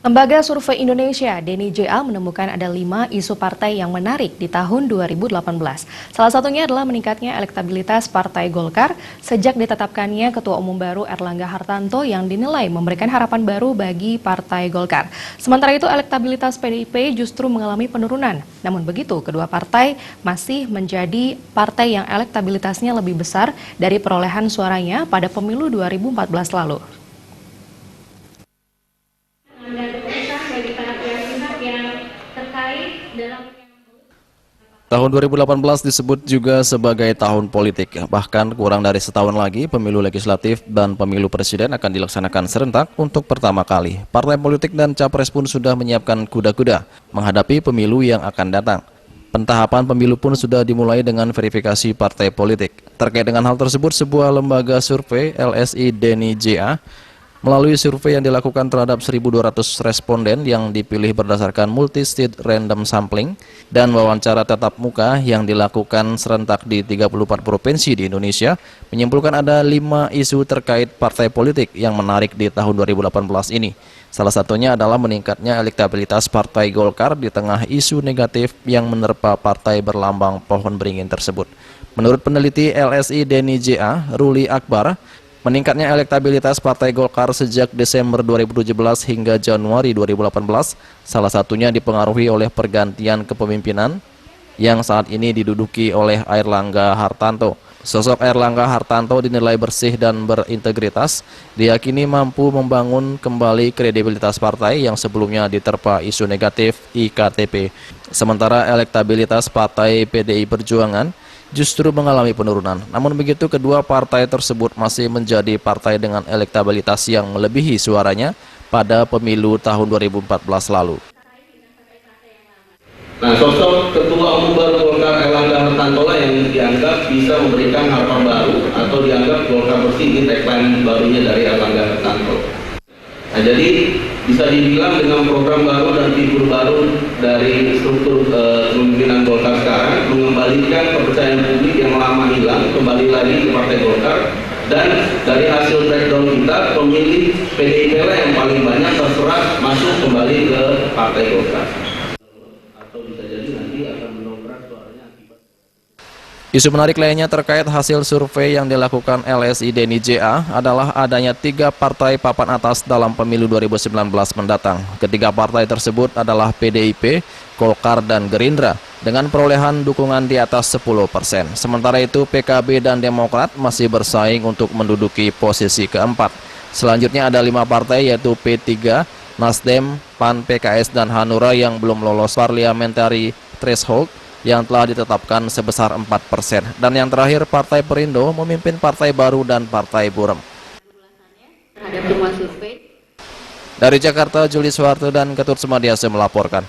Lembaga Survei Indonesia (DNIJA) menemukan ada 5 isu partai yang menarik di tahun 2018. Salah satunya adalah meningkatnya elektabilitas Partai Golkar sejak ditetapkannya Ketua Umum baru Erlangga Hartanto yang dinilai memberikan harapan baru bagi Partai Golkar. Sementara itu elektabilitas PDIP justru mengalami penurunan. Namun begitu, kedua partai masih menjadi partai yang elektabilitasnya lebih besar dari perolehan suaranya pada pemilu 2014 lalu. Tahun 2018 disebut juga sebagai tahun politik. Bahkan kurang dari setahun lagi pemilu legislatif dan pemilu presiden akan dilaksanakan serentak untuk pertama kali. Partai politik dan capres pun sudah menyiapkan kuda-kuda menghadapi pemilu yang akan datang. Pentahapan pemilu pun sudah dimulai dengan verifikasi partai politik. Terkait dengan hal tersebut, sebuah lembaga survei LSI DNIJA melalui survei yang dilakukan terhadap 1.200 responden yang dipilih berdasarkan multi-state random sampling dan wawancara tatap muka yang dilakukan serentak di 34 provinsi di Indonesia, menyimpulkan ada 5 isu terkait partai politik yang menarik di tahun 2018 ini. Salah satunya adalah meningkatnya elektabilitas Partai Golkar di tengah isu negatif yang menerpa partai berlambang pohon beringin tersebut. Menurut peneliti LSI DNIJA, Ruli Akbar, meningkatnya elektabilitas Partai Golkar sejak Desember 2017 hingga Januari 2018, salah satunya dipengaruhi oleh pergantian kepemimpinan yang saat ini diduduki oleh Erlangga Hartanto. Sosok Erlangga Hartanto dinilai bersih dan berintegritas, diyakini mampu membangun kembali kredibilitas partai yang sebelumnya diterpa isu negatif IKTP. Sementara elektabilitas partai PDI Perjuangan justru mengalami penurunan. Namun begitu, kedua partai tersebut masih menjadi partai dengan elektabilitas yang melebihi suaranya pada pemilu tahun 2014 lalu. Nah, sosok Ketua Umum baru Golkar Erlangga Hartanto lah yang dianggap bisa memberikan harapan baru atau dianggap Golkar bersih di tagline barunya dari Erlangga Hartanto. Nah, jadi bisa dibilang dengan program baru dan figur baru dari struktur kepemimpinan Golkar sekarang mengembalikan kepercayaan publik yang lama hilang kembali lagi ke Partai Golkar, dan dari hasil breakdown kita pemilih PDIP lah yang paling banyak terserap masuk kembali ke Partai Golkar. Atau bisa jadi nanti akan mendongkrak suaranya akibat. Isu menarik lainnya terkait hasil survei yang dilakukan LSI DNIJA adalah adanya 3 partai papan atas dalam pemilu 2019 mendatang. Ketiga partai tersebut adalah PDIP, Golkar, dan Gerindra dengan perolehan dukungan di atas 10%. Sementara itu PKB dan Demokrat masih bersaing untuk menduduki posisi keempat. Selanjutnya ada 5 partai yaitu P3, Nasdem, PAN, PKS, dan Hanura yang belum lolos parliamentary threshold yang telah ditetapkan sebesar 4%. Dan yang terakhir Partai Perindo memimpin Partai Baru dan Partai Buram. Dari Jakarta, Juli Soeharto dan Ketut Sumadiasa melaporkan.